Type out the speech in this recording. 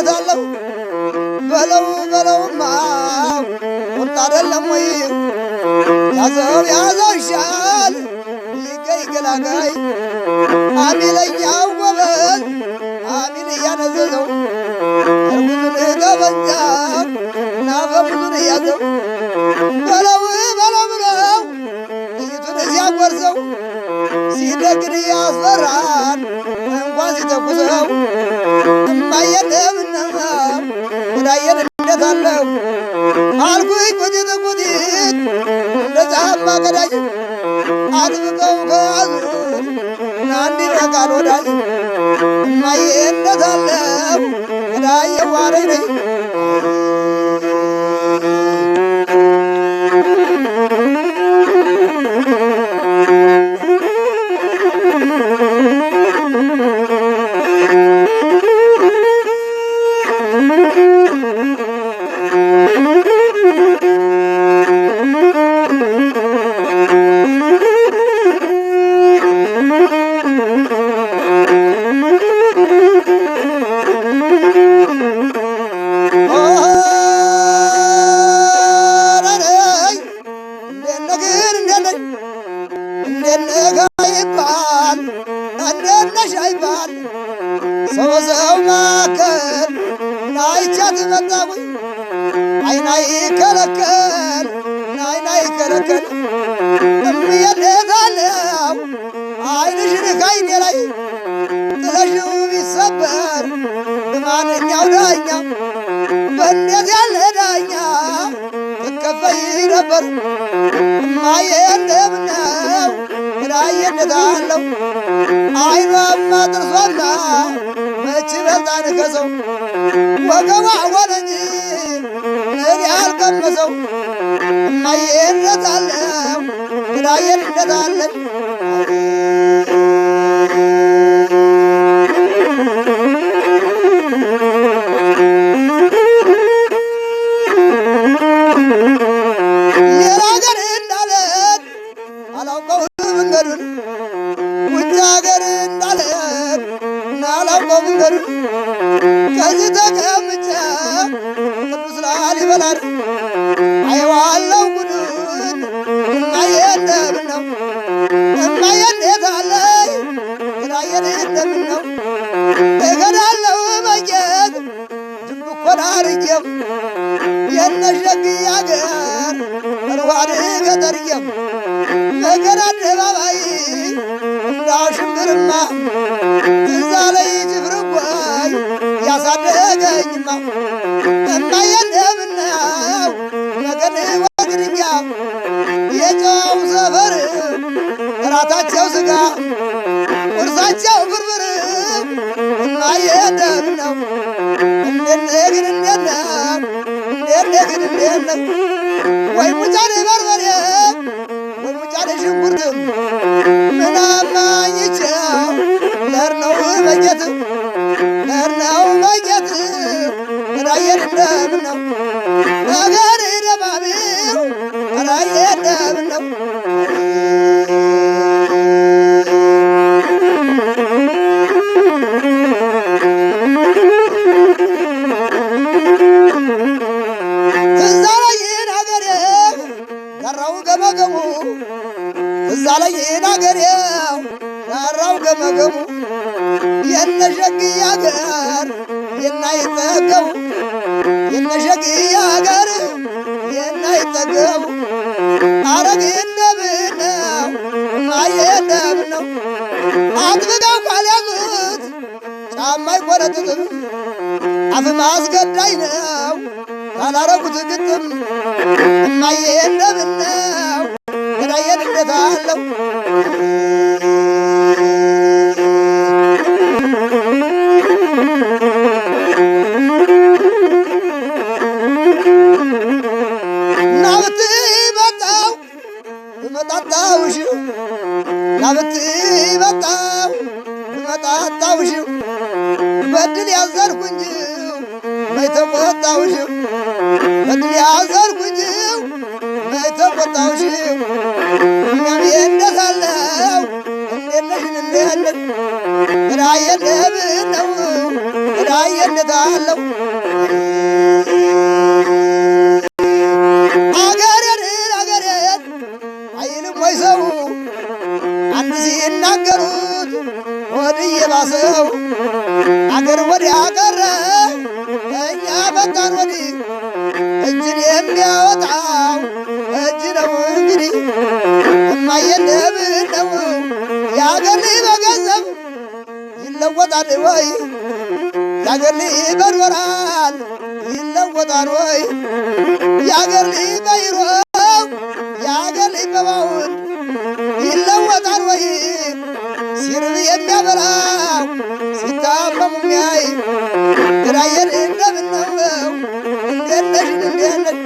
እንደታለው በለው በለውማ ቁርጥ አይደለም ወይ ያዘው ያዘው ይሻል ይገይ ገላጋይ አሚለኛው ጎበዝ አሚል እያነዘዘው እርጉዙን ጠበንጃ ናፈሙዙን እያዘው በለው በለው ብለው ጥይቱን ሲያጎርሰው ሲደግን ያስፈራል እንኳን ሲተኩሰው እማየለምነው ወዳየን እንደታለው አልኩኝ ቁጢት ቁጢት እንደ ጫማ ቀዳጅ አጥብቀው ከያዙት ናንዲ በቃል ወዳጅ እማዬ እንደታለው ወዳየ ዋረኝ ነኝ ሰው ማከል ናይቻት መጣኩኝ አይናይ ከለከል ናይናይ ከለከል እምየለታለው አይንሽን ካይኔ ላይ ጥለሽው ቢሰበር በማንኛው ዳኛ በእንዴት ያለ ዳኛ ትከፈይ ነበር እማዬ እንደምነው ራየነታለው አይኗማ ጥርሷማ መች በልጣን ከሰው ወገቧ ሆነ እንጂ ምን ያልቀመሰው እማዬ እንደታለው ራየን እንደታለን ሌላ ሀገር እንዳለን አላውቀው መንገዱን ውጭ ሀገር እንዳለን ናላውቀው መንገዱን ከዚህ ተቀምጬ ቅዱስ ላሊበላን አየዋለሁ ጉዱን እማዬ እንደምነው እማዬ እንዴታለይ ራየን እንደምነው እገዳለሁ መቄት ድንብኮን አርጌም የነሸግ አገር እርዋድ ገጠርየም ነገር አደባባይ እንዳው ሽምብርማ እዛ ላይ ጭፍርጓይ ያሳደገኝማ እማዬ እንደምነው ነገን ወግድኛ የጨዋው ሰፈር እራታቸው ስጋ ቁርሳቸው ፍርፍር እማዬ እንደምነው እንደነግን እንደነው እንደነግን እንደነው ወይ ሙጫኔ በርበሬ ወይ ሙጫኔ ሽንኩርት ምናማኝቸው ለርነው መጌት ለርነው መጌት ራየን እንደምነው ነገር ደማሚው ራየን እንደምነው ገመገሙ እዛ ላይ ናገሬው ዳራው ገመገሙ የነሸግያ አገር የናይጠገቡ የነሸግያ አገር የናይጠገቡ አረግ እንደምነው እማዬ እንደምነው አጥብቀው ካልያዙት ጫማ አይቆረጥጥም አፍ ማስገዳይ ነው ካላረጉት ግጥም እማዬ እንደምነው ራየን እንደታለው ናብት መጣው መጣጣውሽ ናብት መጣው መጣጣውሽ በድል ያዘርኩኝ መይተቆጣውሽ በድል ያዘርኩኝ መይተቆጣውሽ እኛም እንደታለው እንደነሽን እንደነን ራየን እንደምነው ግራየነት አለው አገሬን አይልም ወይ ሰው አንድ ሲናገሩት ወዲህ የባሰው አገር ወዲያ ቀረ እኛ መጣን ወዲህ እጅን የሚያወጣው እጅ ነው እንግዲህ እማየለብን ነው የአገር ልጅ በገንዘብ ይለወጣል ወይ የአገር ልጅ በዶላር ይለወጣል ወይ የአገር ልጅ በዩሮ የአገር ልጅ በፓውንድ ይለወጣል ወይ ሲርብ የሚያበላው ሲታመሙ የሚያይ ግራየን እንደምን ነው እንዴት ነሽ እንዴት ነሽ